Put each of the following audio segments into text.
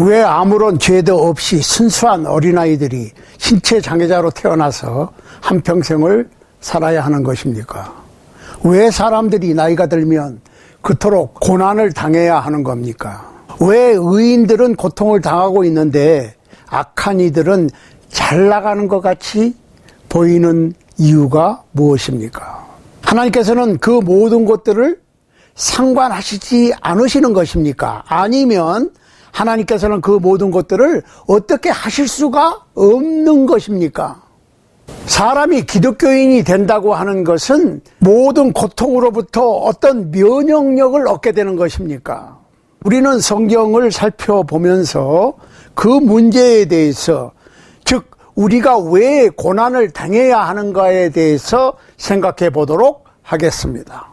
왜 아무런 죄도 없이 순수한 어린아이들이 신체 장애자로 태어나서 한평생을 살아야 하는 것입니까? 왜 사람들이 나이가 들면 그토록 고난을 당해야 하는 겁니까? 왜 의인들은 고통을 당하고 있는데 악한 이들은 잘 나가는 것 같이 보이는 이유가 무엇입니까? 하나님께서는 그 모든 것들을 상관하시지 않으시는 것입니까? 아니면 하나님께서는 그 모든 것들을 어떻게 하실 수가 없는 것입니까? 사람이 기독교인이 된다고 하는 것은 모든 고통으로부터 어떤 면역력을 얻게 되는 것입니까? 우리는 성경을 살펴보면서 그 문제에 대해서, 즉 우리가 왜 고난을 당해야 하는가에 대해서 생각해 보도록 하겠습니다.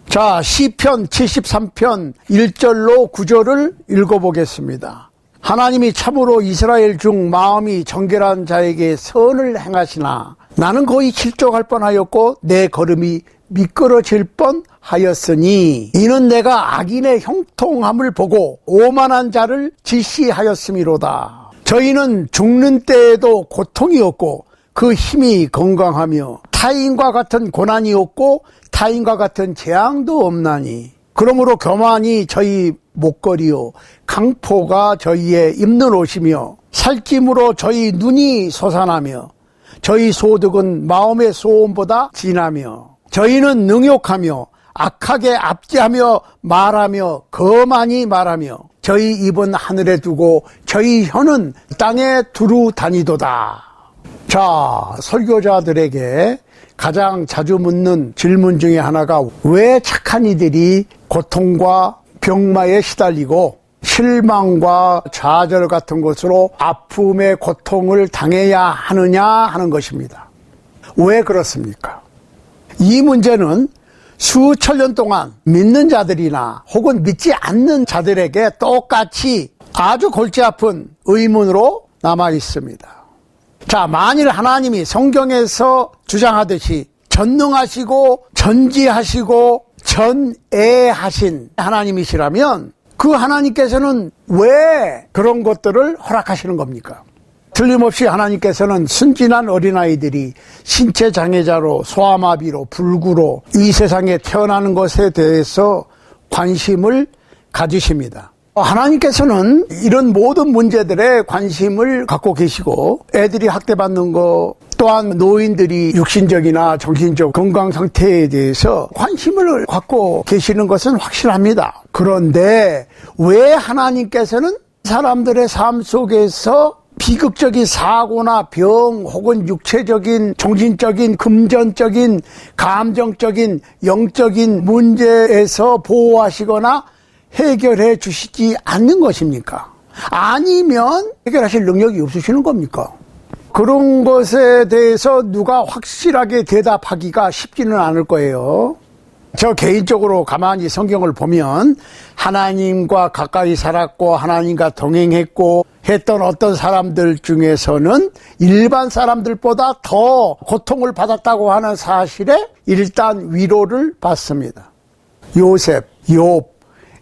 자, 시편 73편 1절로 9절을 읽어보겠습니다. 하나님이 참으로 이스라엘 중 마음이 정결한 자에게 선을 행하시나 나는 거의 실족할 뻔하였고 내 걸음이 미끄러질 뻔하였으니 이는 내가 악인의 형통함을 보고 오만한 자를 질시하였음이로다. 저희는 죽는 때에도 고통이 없고 그 힘이 건강하며 타인과 같은 고난이 없고 타인과 같은 재앙도 없나니 그러므로 교만이 저희 목걸이요 강포가 저희의 입는 옷이며 살찜으로 저희 눈이 솟아나며 저희 소득은 마음의 소원보다 진하며 저희는 능욕하며 악하게 압제하며 말하며 거만히 말하며 저희 입은 하늘에 두고 저희 혀는 땅에 두루 다니도다. 자, 설교자들에게 가장 자주 묻는 질문 중에 하나가 왜 착한 이들이 고통과 병마에 시달리고 실망과 좌절 같은 것으로 아픔의 고통을 당해야 하느냐 하는 것입니다. 왜 그렇습니까? 이 문제는 수천 년 동안 믿는 자들이나 혹은 믿지 않는 자들에게 똑같이 아주 골치 아픈 의문으로 남아 있습니다. 자, 만일 하나님이 성경에서 주장하듯이 전능하시고 전지하시고 전애하신 하나님이시라면 그 하나님께서는 왜 그런 것들을 허락하시는 겁니까? 틀림없이 하나님께서는 순진한 어린아이들이 신체 장애자로 소아마비로 불구로 이 세상에 태어나는 것에 대해서 관심을 가지십니다. 하나님께서는 이런 모든 문제들에 관심을 갖고 계시고 애들이 학대받는 거 또한 노인들이 육신적이나 정신적 건강 상태에 대해서 관심을 갖고 계시는 것은 확실합니다. 그런데 왜 하나님께서는 사람들의 삶 속에서 비극적인 사고나 병 혹은 육체적인 정신적인 금전적인 감정적인 영적인 문제에서 보호하시거나 해결해 주시지 않는 것입니까? 아니면 해결하실 능력이 없으시는 겁니까? 그런 것에 대해서 누가 확실하게 대답하기가 쉽지는 않을 거예요. 저 개인적으로 가만히 성경을 보면 하나님과 가까이 살았고 하나님과 동행했고 했던 어떤 사람들 중에서는 일반 사람들보다 더 고통을 받았다고 하는 사실에 일단 위로를 받습니다. 요셉, 욥,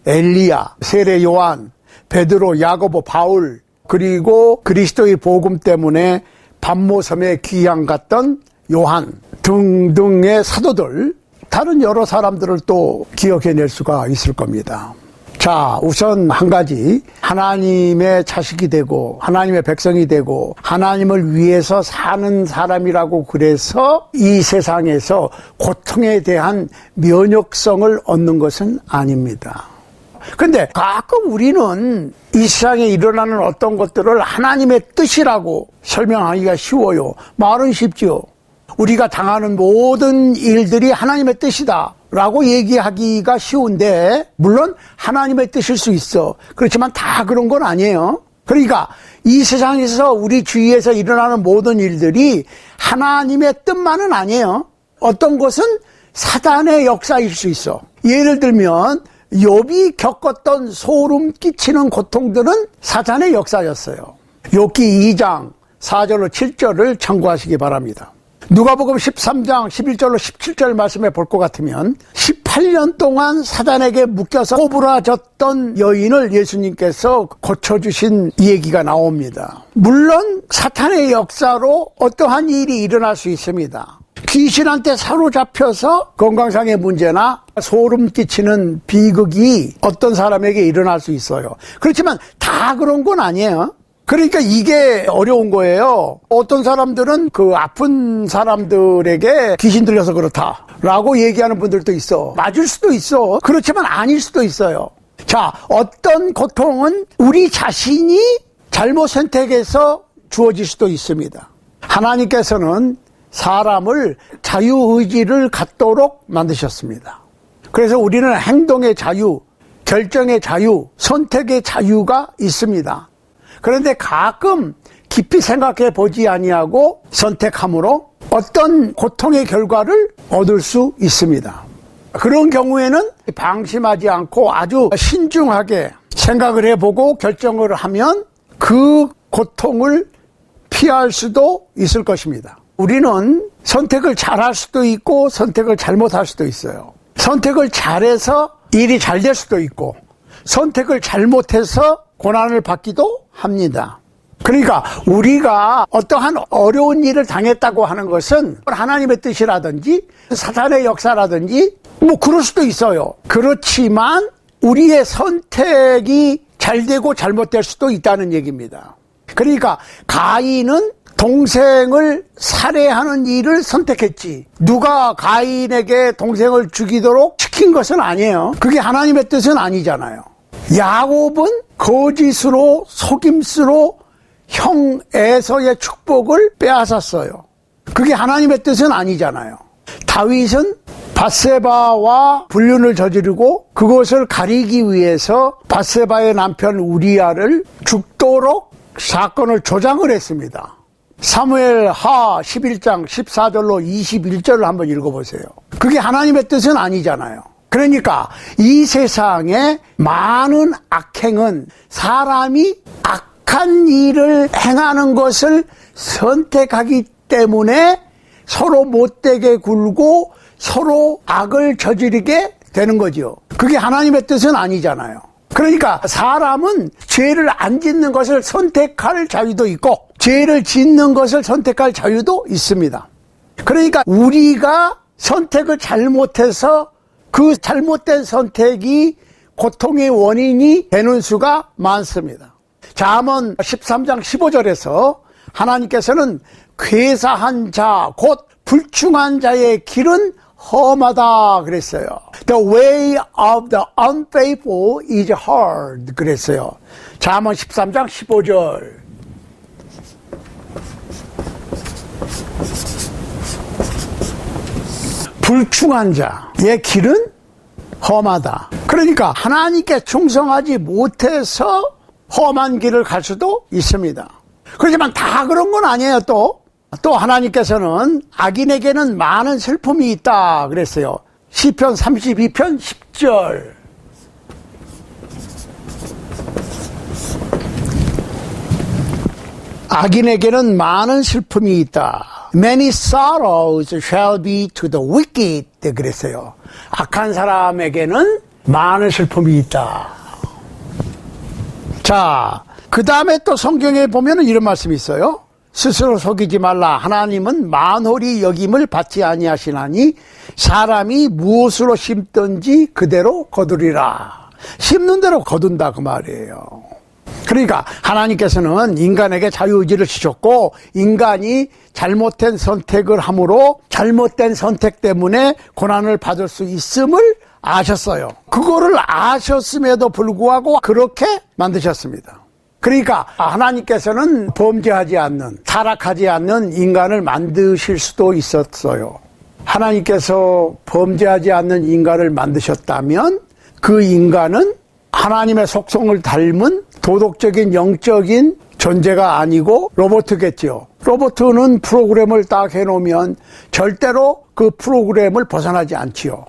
엘리야, 세례 요한, 베드로, 야고보, 바울, 그리고 그리스도의 복음 때문에 반모섬에 귀양 갔던 요한 등등의 사도들, 다른 여러 사람들을 또 기억해낼 수가 있을 겁니다. 자, 우선 한 가지, 하나님의 자식이 되고 하나님의 백성이 되고 하나님을 위해서 사는 사람이라고 그래서 이 세상에서 고통에 대한 면역성을 얻는 것은 아닙니다. 근데 가끔 우리는 이 세상에 일어나는 어떤 것들을 하나님의 뜻이라고 설명하기가 쉬워요. 말은 쉽죠. 우리가 당하는 모든 일들이 하나님의 뜻이다 라고 얘기하기가 쉬운데, 물론 하나님의 뜻일 수 있어. 그렇지만 다 그런 건 아니에요. 그러니까 이 세상에서 우리 주위에서 일어나는 모든 일들이 하나님의 뜻만은 아니에요. 어떤 것은 사단의 역사일 수 있어. 예를 들면 욥이 겪었던 소름 끼치는 고통들은 사탄의 역사였어요. 욥기 2장 4절로 7절을 참고하시기 바랍니다. 누가복음 13장 11절로 17절 말씀에 볼 것 같으면 18 38년 동안 사단에게 묶여서 꼬부라졌던 여인을 예수님께서 고쳐주신 얘기가 나옵니다. 물론 사탄의 역사로 어떠한 일이 일어날 수 있습니다. 귀신한테 사로잡혀서 건강상의 문제나 소름 끼치는 비극이 어떤 사람에게 일어날 수 있어요. 그렇지만 다 그런 건 아니에요. 그러니까 이게 어려운 거예요. 어떤 사람들은 그 아픈 사람들에게 귀신 들려서 그렇다라고 얘기하는 분들도 있어. 맞을 수도 있어. 그렇지만 아닐 수도 있어요. 자, 어떤 고통은 우리 자신이 잘못 선택해서 주어질 수도 있습니다. 하나님께서는 사람을 자유의지를 갖도록 만드셨습니다. 그래서 우리는 행동의 자유, 결정의 자유, 선택의 자유가 있습니다. 그런데 가끔 깊이 생각해 보지 아니하고 선택함으로 어떤 고통의 결과를 얻을 수 있습니다. 그런 경우에는 방심하지 않고 아주 신중하게 생각을 해보고 결정을 하면 그 고통을 피할 수도 있을 것입니다. 우리는 선택을 잘할 수도 있고 선택을 잘못할 수도 있어요. 선택을 잘해서 일이 잘 될 수도 있고 선택을 잘못해서 고난을 받기도 합니다. 그러니까 우리가 어떠한 어려운 일을 당했다고 하는 것은 하나님의 뜻이라든지 사탄의 역사라든지 뭐 그럴 수도 있어요. 그렇지만 우리의 선택이 잘 되고 잘못될 수도 있다는 얘기입니다. 그러니까 가인은 동생을 살해하는 일을 선택했지 누가 가인에게 동생을 죽이도록 시킨 것은 아니에요. 그게 하나님의 뜻은 아니잖아요. 야곱은 거짓으로 속임수로 형 에서의 축복을 빼앗았어요. 그게 하나님의 뜻은 아니잖아요. 다윗은 밧세바와 불륜을 저지르고 그것을 가리기 위해서 밧세바의 남편 우리아를 죽도록 사건을 조장을 했습니다. 사무엘하 11장 14절로 21절을 한번 읽어보세요. 그게 하나님의 뜻은 아니잖아요. 그러니까 이 세상에 많은 악행은 사람이 악한 일을 행하는 것을 선택하기 때문에 서로 못되게 굴고 서로 악을 저지르게 되는 거죠. 그게 하나님의 뜻은 아니잖아요. 그러니까 사람은 죄를 안 짓는 것을 선택할 자유도 있고 죄를 짓는 것을 선택할 자유도 있습니다. 그러니까 우리가 선택을 잘못해서 그 잘못된 선택이 고통의 원인이 되는 수가 많습니다. 잠언 13장 15절에서 하나님께서는 괴사한 자, 곧 불충한 자의 길은 험하다 그랬어요. The way of the unfaithful is hard 그랬어요. 잠언 13장 15절. 불충한 자의 길은 험하다. 그러니까 하나님께 충성하지 못해서 험한 길을 갈 수도 있습니다. 그렇지만 다 그런 건 아니에요. 또 하나님께서는 악인에게는 많은 슬픔이 있다 그랬어요. 시편 32편 10절. 악인에게는 많은 슬픔이 있다. Many sorrows shall be to the wicked 그랬어요. 악한 사람에게는 많은 슬픔이 있다. 자, 그 다음에 또 성경에 보면 이런 말씀이 있어요. 스스로 속이지 말라. 하나님은 만홀히 여김을 받지 아니하시나니 사람이 무엇으로 심든지 그대로 거두리라. 심는 대로 거둔다 그 말이에요. 그러니까 하나님께서는 인간에게 자유의지를 주셨고 인간이 잘못된 선택을 함으로 잘못된 선택 때문에 고난을 받을 수 있음을 아셨어요. 그거를 아셨음에도 불구하고 그렇게 만드셨습니다. 그러니까 하나님께서는 범죄하지 않는, 타락하지 않는 인간을 만드실 수도 있었어요. 하나님께서 범죄하지 않는 인간을 만드셨다면 그 인간은 하나님의 속성을 닮은 도덕적인 영적인 존재가 아니고 로봇겠죠. 로봇은 프로그램을 딱 해놓으면 절대로 그 프로그램을 벗어나지 않지요.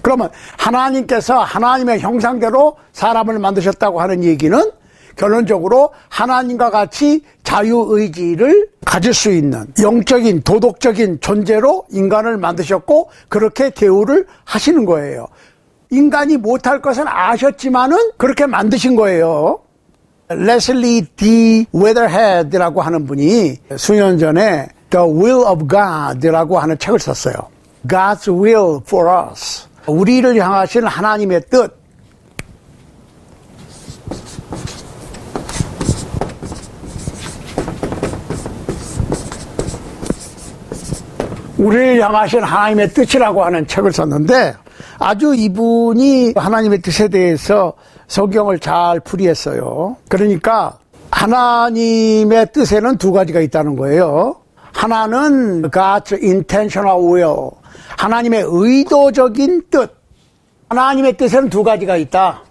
그러면 하나님께서 하나님의 형상대로 사람을 만드셨다고 하는 얘기는 결론적으로 하나님과 같이 자유의지를 가질 수 있는 영적인 도덕적인 존재로 인간을 만드셨고 그렇게 대우를 하시는 거예요. 인간이 못할 것은 아셨지만은 그렇게 만드신 거예요. 레슬리 D. 웨더헤드라고 하는 분이 수년 전에 The Will of God라고 하는 책을 썼어요. God's Will for Us. 우리를 향하신 하나님의 뜻. 우리를 향하신 하나님의 뜻이라고 하는 책을 썼는데 아주 이분이 하나님의 뜻에 대해서 성경을 잘 풀이했어요. 그러니까 하나님의 뜻에는 두 가지가 있다는 거예요. 하나는 God's intentional will, 하나님의 의도적인 뜻. 하나님의 뜻에는 두 가지가 있다.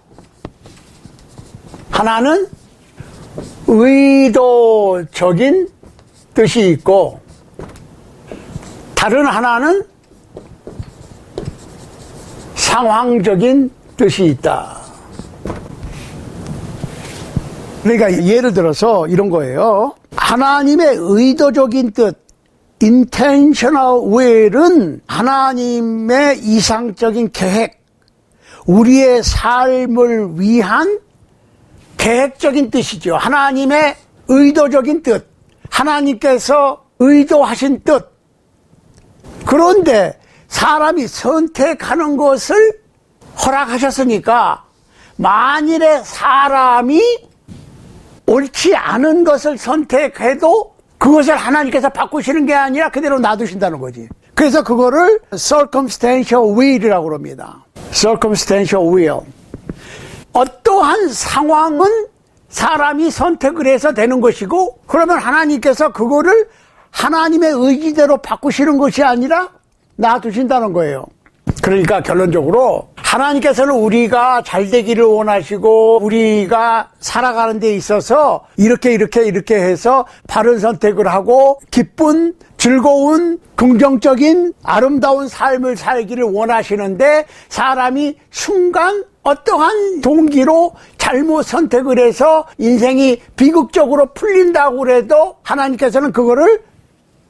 하나는 의도적인 뜻이 있고 다른 하나는 상황적인 뜻이 있다. 그러니까 예를 들어서 이런 거예요. 하나님의 의도적인 뜻, intentional will은 하나님의 이상적인 계획, 우리의 삶을 위한 계획적인 뜻이죠. 하나님의 의도적인 뜻, 하나님께서 의도하신 뜻. 그런데 사람이 선택하는 것을 허락하셨으니까 만일에 사람이 옳지 않은 것을 선택해도 그것을 하나님께서 바꾸시는 게 아니라 그대로 놔두신다는 거지. 그래서 그거를 circumstantial will이라고 그럽니다. circumstantial will. 어떠한 상황은 사람이 선택을 해서 되는 것이고 그러면 하나님께서 그거를 하나님의 의지대로 바꾸시는 것이 아니라 놔두신다는 거예요. 그러니까 결론적으로 하나님께서는 우리가 잘 되기를 원하시고 우리가 살아가는 데 있어서 이렇게 해서 바른 선택을 하고 기쁜 즐거운 긍정적인 아름다운 삶을 살기를 원하시는데 사람이 순간 어떠한 동기로 잘못 선택을 해서 인생이 비극적으로 풀린다고 해도 하나님께서는 그거를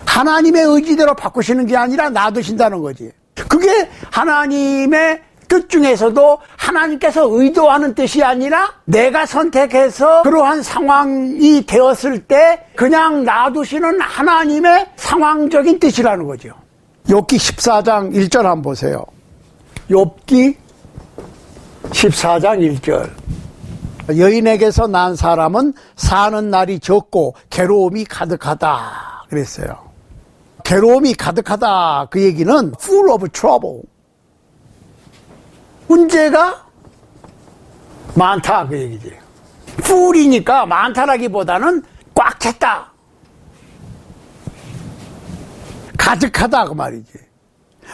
하나님의 의지대로 바꾸시는 게 아니라 놔두신다는 거지. 그게 하나님의 뜻 중에서도 하나님께서 의도하는 뜻이 아니라 내가 선택해서 그러한 상황이 되었을 때 그냥 놔두시는 하나님의 상황적인 뜻이라는 거죠. 욥기 14장 1절 한번 보세요. 욥기 14장 1절. 여인에게서 난 사람은 사는 날이 적고 괴로움이 가득하다 그랬어요. 괴로움이 가득하다 그 얘기는 full of trouble, 문제가 많다 그 얘기지. full이니까 많다라기보다는 꽉 찼다, 가득하다 그 말이지.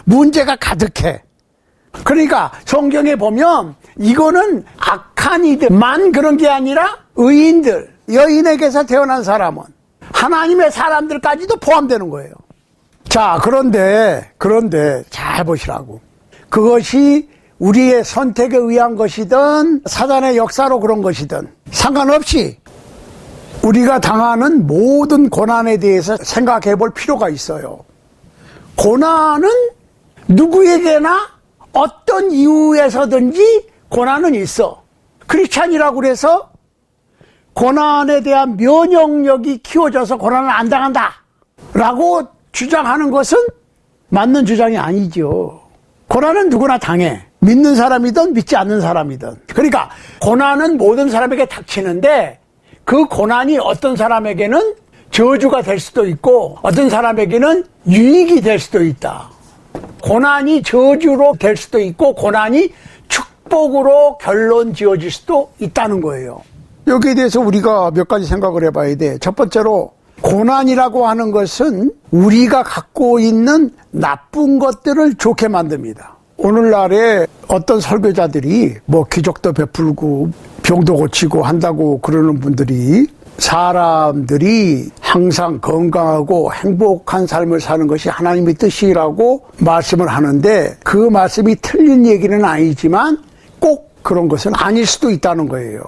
문제가 가득해. 그러니까 성경에 보면 이거는 악한 이들만 그런 게 아니라 의인들, 여인에게서 태어난 사람은 하나님의 사람들까지도 포함되는 거예요. 자, 그런데 잘 보시라고. 그것이 우리의 선택에 의한 것이든 사단의 역사로 그런 것이든 상관없이 우리가 당하는 모든 고난에 대해서 생각해 볼 필요가 있어요. 고난은 누구에게나 어떤 이유에서든지 고난은 있어. 크리스찬이라고 그래서 고난에 대한 면역력이 키워져서 고난을 안 당한다 라고 주장하는 것은 맞는 주장이 아니죠. 고난은 누구나 당해. 믿는 사람이든 믿지 않는 사람이든. 그러니까 고난은 모든 사람에게 닥치는데 그 고난이 어떤 사람에게는 저주가 될 수도 있고 어떤 사람에게는 유익이 될 수도 있다. 고난이 저주로 될 수도 있고 고난이 축복으로 결론 지어질 수도 있다는 거예요. 여기에 대해서 우리가 몇 가지 생각을 해봐야 돼. 첫 번째로 고난이라고 하는 것은 우리가 갖고 있는 나쁜 것들을 좋게 만듭니다. 오늘날에 어떤 설교자들이 뭐 기적도 베풀고 병도 고치고 한다고 그러는 분들이 사람들이 항상 건강하고 행복한 삶을 사는 것이 하나님의 뜻이라고 말씀을 하는데 그 말씀이 틀린 얘기는 아니지만 꼭 그런 것은 아닐 수도 있다는 거예요.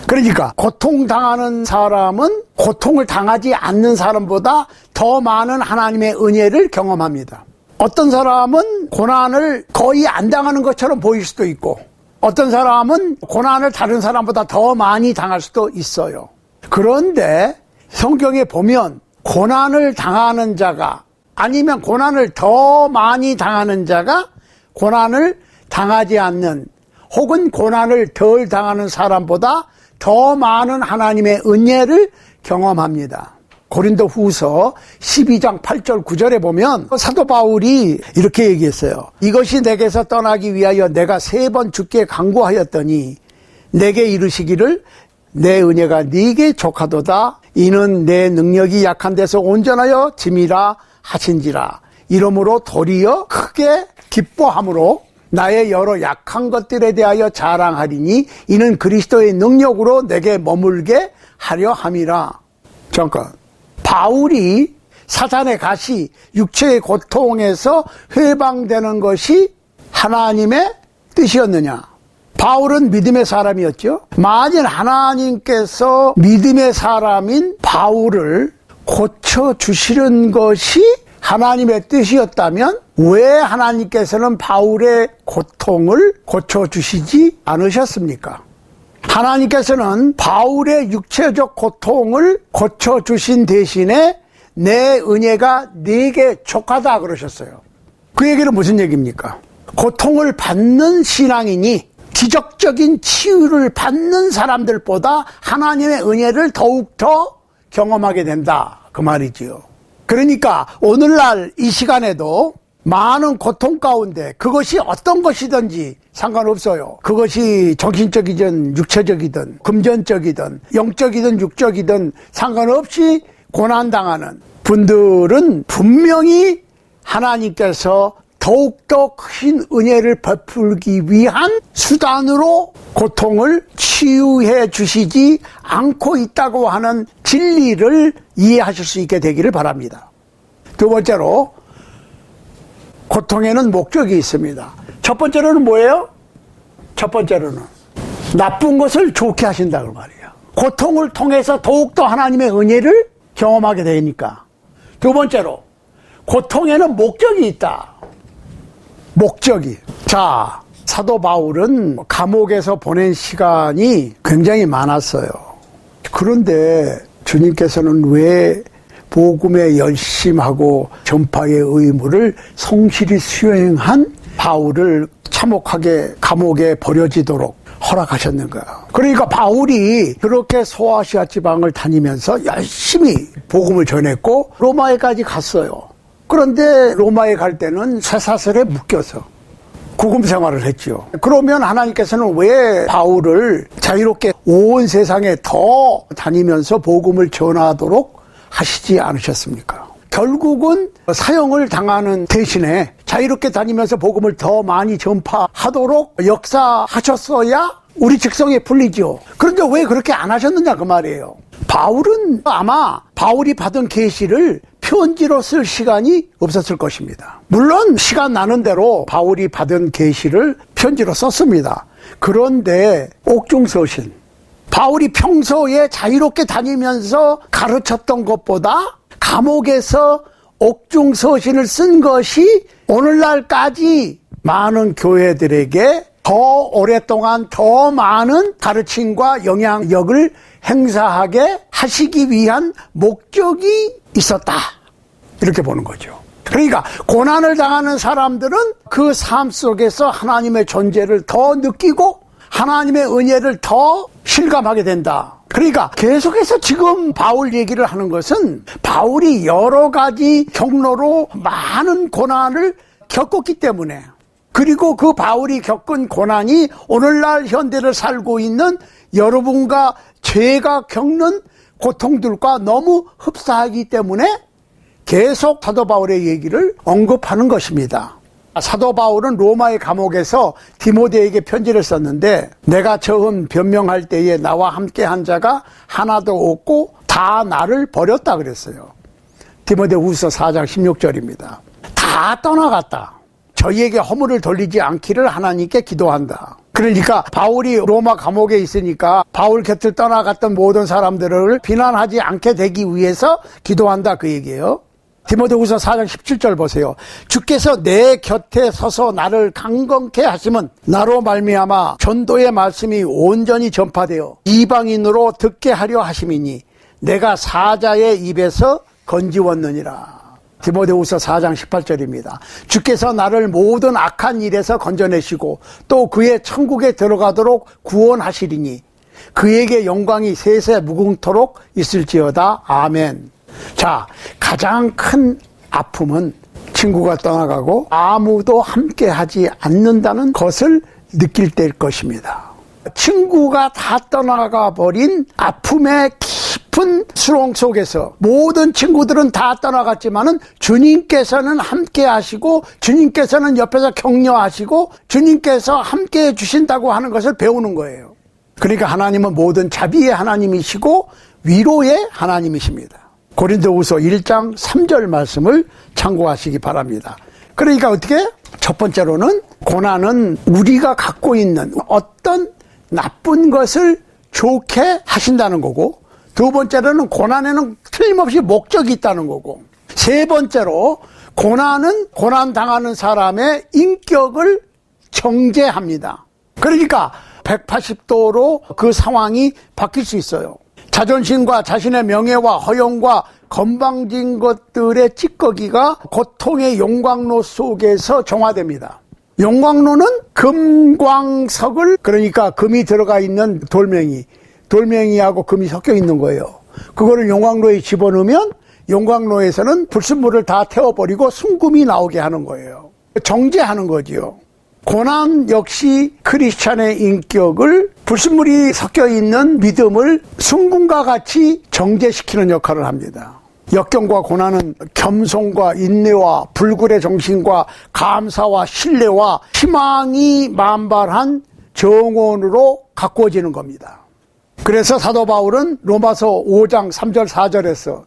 그러니까 고통당하는 사람은 고통을 당하지 않는 사람보다 더 많은 하나님의 은혜를 경험합니다. 어떤 사람은 고난을 거의 안 당하는 것처럼 보일 수도 있고, 어떤 사람은 고난을 다른 사람보다 더 많이 당할 수도 있어요. 그런데 성경에 보면 고난을 당하는 자가, 아니면 고난을 더 많이 당하는 자가 고난을 당하지 않는, 혹은 고난을 덜 당하는 사람보다 더 많은 하나님의 은혜를 경험합니다. 고린도 후서 12장 8절 9절에 보면 사도 바울이 이렇게 얘기했어요. 이것이 내게서 떠나기 위하여 내가 3번 주께 간구하였더니 내게 이르시기를 내 은혜가 네게 족하도다. 이는 내 능력이 약한 데서 온전하여 짐이라 하신지라. 이러므로 도리어 크게 기뻐함으로 나의 여러 약한 것들에 대하여 자랑하리니 이는 그리스도의 능력으로 내게 머물게 하려 함이라. 잠깐, 바울이 사탄의 가시, 육체의 고통에서 해방되는 것이 하나님의 뜻이었느냐? 바울은 믿음의 사람이었죠. 만일 하나님께서 믿음의 사람인 바울을 고쳐주시는 것이 하나님의 뜻이었다면 왜 하나님께서는 바울의 고통을 고쳐주시지 않으셨습니까? 하나님께서는 바울의 육체적 고통을 고쳐주신 대신에 내 은혜가 네게 족하다 그러셨어요. 그 얘기는 무슨 얘기입니까? 고통을 받는 신앙이니 기적적인 치유를 받는 사람들보다 하나님의 은혜를 더욱더 경험하게 된다, 그 말이지요. 그러니까 오늘날 이 시간에도 많은 고통 가운데 그것이 어떤 것이든지 상관없어요. 그것이 정신적이든 육체적이든 금전적이든 영적이든 육적이든 상관없이 고난당하는 분들은 분명히 하나님께서 더욱더 큰 은혜를 베풀기 위한 수단으로 고통을 치유해 주시지 않고 있다고 하는 진리를 이해하실 수 있게 되기를 바랍니다. 두 번째로, 고통에는 목적이 있습니다. 첫 번째로는 뭐예요? 첫 번째로는 나쁜 것을 좋게 하신다고 말이에요. 고통을 통해서 더욱더 하나님의 은혜를 경험하게 되니까. 두 번째로, 고통에는 목적이 있다. 목적이. 자, 사도 바울은 감옥에서 보낸 시간이 굉장히 많았어요. 그런데 주님께서는 왜 복음에 열심하고 전파의 의무를 성실히 수행한 바울을 참혹하게 감옥에 버려지도록 허락하셨는가? 그러니까 바울이 그렇게 소아시아 지방을 다니면서 열심히 복음을 전했고 로마에까지 갔어요. 그런데 로마에 갈 때는 쇠사슬에 묶여서 구금 생활을 했죠. 그러면 하나님께서는 왜 바울을 자유롭게 온 세상에 더 다니면서 복음을 전하도록 하시지 않으셨습니까? 결국은 사형을 당하는 대신에 자유롭게 다니면서 복음을 더 많이 전파하도록 역사하셨어야 우리 직성에 풀리죠. 그런데 왜 그렇게 안 하셨느냐 그 말이에요. 바울은 아마 바울이 받은 계시를 편지로 쓸 시간이 없었을 것입니다. 물론 시간 나는 대로 바울이 받은 계시를 편지로 썼습니다. 그런데 옥중서신, 바울이 평소에 자유롭게 다니면서 가르쳤던 것보다 감옥에서 옥중서신을 쓴 것이 오늘날까지 많은 교회들에게 더 오랫동안 더 많은 가르침과 영향력을 행사하게 하시기 위한 목적이 있었다, 이렇게 보는 거죠. 그러니까 고난을 당하는 사람들은 그 삶 속에서 하나님의 존재를 더 느끼고 하나님의 은혜를 더 실감하게 된다. 그러니까 계속해서 지금 바울 얘기를 하는 것은 바울이 여러 가지 경로로 많은 고난을 겪었기 때문에, 그리고 그 바울이 겪은 고난이 오늘날 현대를 살고 있는 여러분과 제가 겪는 고통들과 너무 흡사하기 때문에 계속 사도 바울의 얘기를 언급하는 것입니다. 사도 바울은 로마의 감옥에서 디모데에게 편지를 썼는데, 내가 처음 변명할 때에 나와 함께 한 자가 하나도 없고 다 나를 버렸다 그랬어요. 디모데후서 4장 16절입니다. 다 떠나갔다. 저희에게 허물을 돌리지 않기를 하나님께 기도한다. 그러니까 바울이 로마 감옥에 있으니까 바울 곁을 떠나갔던 모든 사람들을 비난하지 않게 되기 위해서 기도한다, 그 얘기예요. 디모데후서 4장 17절 보세요. 주께서 내 곁에 서서 나를 강건케 하심은 나로 말미암아 전도의 말씀이 온전히 전파되어 이방인으로 듣게 하려 하심이니 내가 사자의 입에서 건지웠느니라. 디모데후서 4장 18절입니다. 주께서 나를 모든 악한 일에서 건져내시고 또 그의 천국에 들어가도록 구원하시리니 그에게 영광이 세세 무궁토록 있을지어다. 아멘. 자, 가장 큰 아픔은 친구가 떠나가고 아무도 함께 하지 않는다는 것을 느낄 때일 것입니다. 친구가 다 떠나가 버린 아픔의 깊은 수렁 속에서 모든 친구들은 다 떠나갔지만은 주님께서는 함께 하시고 주님께서는 옆에서 격려하시고 주님께서 함께 해주신다고 하는 것을 배우는 거예요. 그러니까 하나님은 모든 자비의 하나님이시고 위로의 하나님이십니다. 고린도후서 1장 3절 말씀을 참고하시기 바랍니다. 그러니까 어떻게? 첫 번째로는 고난은 우리가 갖고 있는 어떤 나쁜 것을 좋게 하신다는 거고, 두 번째로는 고난에는 틀림없이 목적이 있다는 거고, 세 번째로 고난은 고난당하는 사람의 인격을 정죄합니다. 그러니까 180도로 그 상황이 바뀔 수 있어요. 자존심과 자신의 명예와 허영과 건방진 것들의 찌꺼기가 고통의 용광로 속에서 정화됩니다. 용광로는 금광석을, 그러니까 금이 들어가 있는 돌멩이하고 금이 섞여 있는 거예요. 그거를 용광로에 집어넣으면 용광로에서는 불순물을 다 태워버리고 순금이 나오게 하는 거예요. 정죄하는 거지요. 고난 역시 크리스찬의 인격을, 불순물이 섞여 있는 믿음을 순금과 같이 정죄시키는 역할을 합니다. 역경과 고난은 겸손과 인내와 불굴의 정신과 감사와 신뢰와 희망이 만발한 정원으로 가꾸어지는 겁니다. 그래서 사도 바울은 로마서 5장 3절 4절에서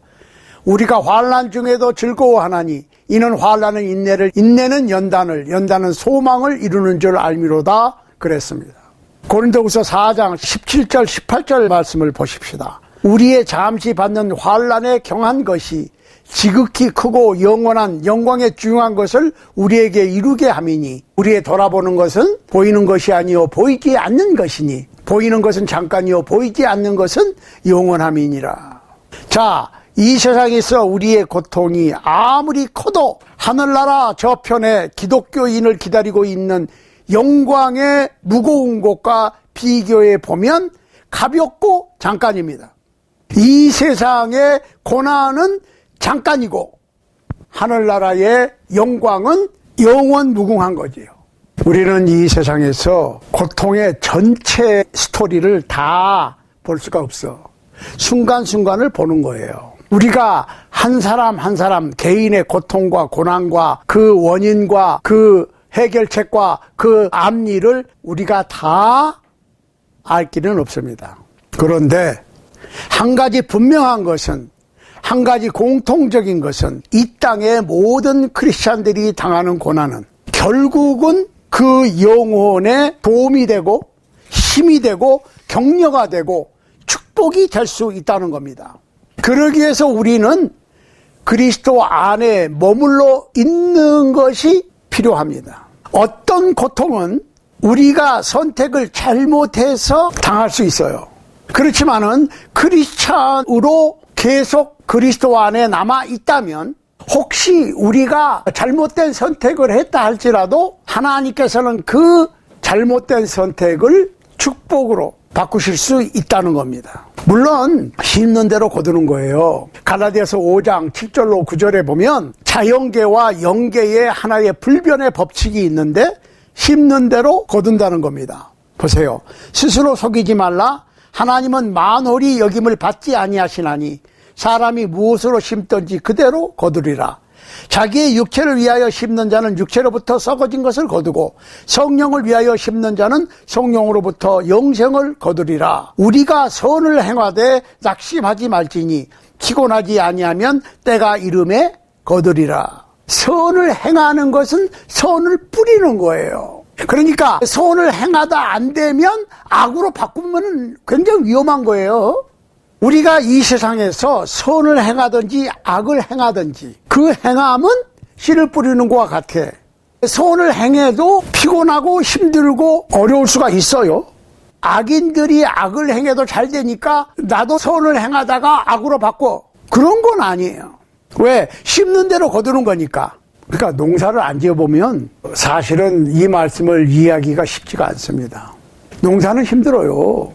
우리가 환난 중에도 즐거워하나니 이는 환난은 인내를, 인내는 연단을, 연단은 소망을 이루는 줄 알미로다 그랬습니다. 고린도후서 4장 17절 18절 말씀을 보십시다. 우리의 잠시 받는 환난에 경한 것이 지극히 크고 영원한 영광에 중요한 것을 우리에게 이루게 함이니 우리의 돌아보는 것은 보이는 것이 아니요 보이지 않는 것이니 보이는 것은 잠깐이요 보이지 않는 것은 영원함이니라. 자, 이 세상에서 우리의 고통이 아무리 커도 하늘나라 저편에 기독교인을 기다리고 있는 영광의 무거운 곳과 비교해 보면 가볍고 잠깐입니다. 이 세상의 고난은 잠깐이고 하늘나라의 영광은 영원 무궁한 거지요. 우리는 이 세상에서 고통의 전체 스토리를 다 볼 수가 없어. 순간순간을 보는 거예요. 우리가 한 사람 한 사람 개인의 고통과 고난과 그 원인과 그 해결책과 그 앞일을 우리가 다 알 길은 없습니다. 그런데 한 가지 분명한 것은, 한 가지 공통적인 것은 이 땅의 모든 크리스찬들이 당하는 고난은 결국은 그 영혼에 도움이 되고 힘이 되고 격려가 되고 축복이 될 수 있다는 겁니다. 그러기 위해서 우리는 그리스도 안에 머물러 있는 것이 필요합니다. 어떤 고통은 우리가 선택을 잘못해서 당할 수 있어요. 그렇지만은 크리스찬으로 계속 그리스도 안에 남아 있다면 혹시 우리가 잘못된 선택을 했다 할지라도 하나님께서는 그 잘못된 선택을 축복으로 바꾸실 수 있다는 겁니다. 물론 심는 대로 거두는 거예요. 갈라디아서 5장 7절로 9절에 보면 자연계와 영계의 하나의 불변의 법칙이 있는데 심는 대로 거둔다는 겁니다. 보세요. 스스로 속이지 말라. 하나님은 만홀히 여김을 받지 아니하시나니 사람이 무엇으로 심든지 그대로 거두리라. 자기의 육체를 위하여 심는 자는 육체로부터 썩어진 것을 거두고 성령을 위하여 심는 자는 성령으로부터 영생을 거두리라. 우리가 선을 행하되 낙심하지 말지니 피곤하지 아니하면 때가 이름에 거두리라. 선을 행하는 것은 선을 뿌리는 거예요. 그러니까 선을 행하다 안 되면 악으로 바꾸면 굉장히 위험한 거예요. 우리가 이 세상에서 선을 행하든지 악을 행하든지 그 행함은 씨를 뿌리는 것과 같아. 선을 행해도 피곤하고 힘들고 어려울 수가 있어요. 악인들이 악을 행해도 잘 되니까 나도 선을 행하다가 악으로 바꿔. 그런 건 아니에요. 왜? 심는 대로 거두는 거니까. 그러니까 농사를 안 지어보면 사실은 이 말씀을 이해하기가 쉽지가 않습니다. 농사는 힘들어요.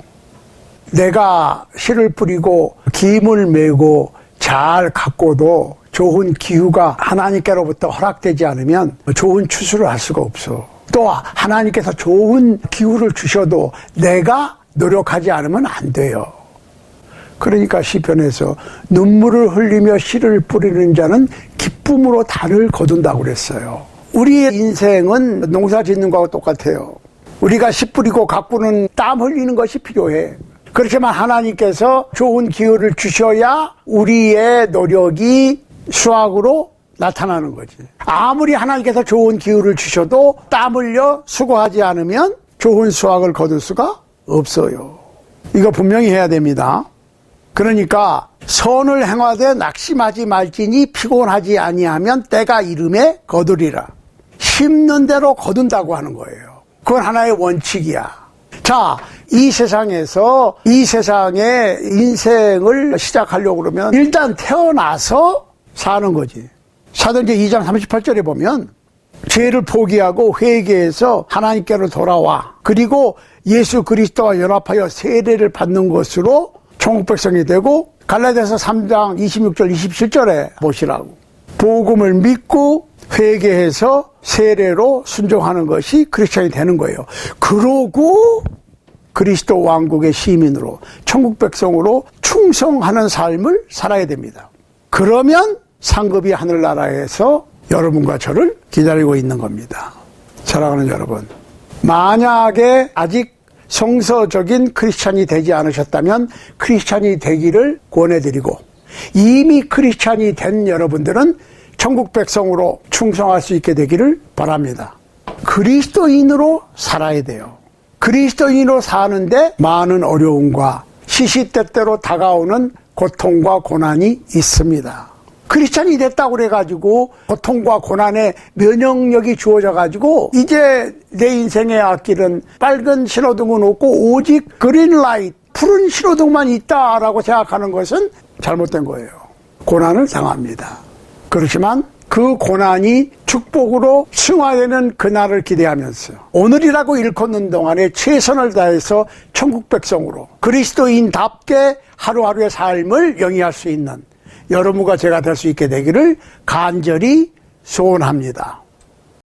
내가 씨를 뿌리고 기임을 메고 잘 가꿔도 좋은 기후가 하나님께로부터 허락되지 않으면 좋은 추수를 할 수가 없어. 또 하나님께서 좋은 기후를 주셔도 내가 노력하지 않으면 안 돼요. 그러니까 시편에서 눈물을 흘리며 씨를 뿌리는 자는 기쁨으로 단을 거둔다고 그랬어요. 우리의 인생은 농사 짓는 거하고 똑같아요. 우리가 씨 뿌리고 가꾸는 땀 흘리는 것이 필요해. 그렇지만 하나님께서 좋은 기후를 주셔야 우리의 노력이 수확으로 나타나는 거지. 아무리 하나님께서 좋은 기후를 주셔도 땀 흘려 수고하지 않으면 좋은 수확을 거둘 수가 없어요. 이거 분명히 해야 됩니다. 그러니까 선을 행하되 낙심하지 말지니 피곤하지 아니하면 때가 이름에 거두리라. 심는 대로 거둔다고 하는 거예요. 그건 하나의 원칙이야. 자, 이 세상에서 이 세상의 인생을 시작하려고 그러면 일단 태어나서 사는 거지. 사도행전 2장 38절에 보면 죄를 포기하고 회개해서 하나님께로 돌아와. 그리고 예수 그리스도와 연합하여 세례를 받는 것으로 천국 백성이 되고, 갈라디아서 3장 26절 27절에 보시라고. 복음을 믿고 회개해서 세례로 순종하는 것이 크리스천이 되는 거예요. 그러고 그리스도 왕국의 시민으로 천국 백성으로 충성하는 삶을 살아야 됩니다. 그러면 상급이 하늘나라에서 여러분과 저를 기다리고 있는 겁니다. 사랑하는 여러분, 만약에 아직 성서적인 크리스찬이 되지 않으셨다면 크리스찬이 되기를 권해드리고, 이미 크리스찬이 된 여러분들은 천국 백성으로 충성할 수 있게 되기를 바랍니다. 그리스도인으로 살아야 돼요. 그리스도인으로 사는데 많은 어려움과 시시때때로 다가오는 고통과 고난이 있습니다. 크리스찬이 됐다고 그래가지고 고통과 고난에 면역력이 주어져가지고 이제 내 인생의 앞길은 빨간 신호등은 없고 오직 그린라이트, 푸른 신호등만 있다라고 생각하는 것은 잘못된 거예요. 고난을 당합니다. 그렇지만 그 고난이 축복으로 승화되는 그날을 기대하면서 오늘이라고 일컫는 동안에 최선을 다해서 천국 백성으로 그리스도인답게 하루하루의 삶을 영위할 수 있는 여러분과 제가 될 수 있게 되기를 간절히 소원합니다.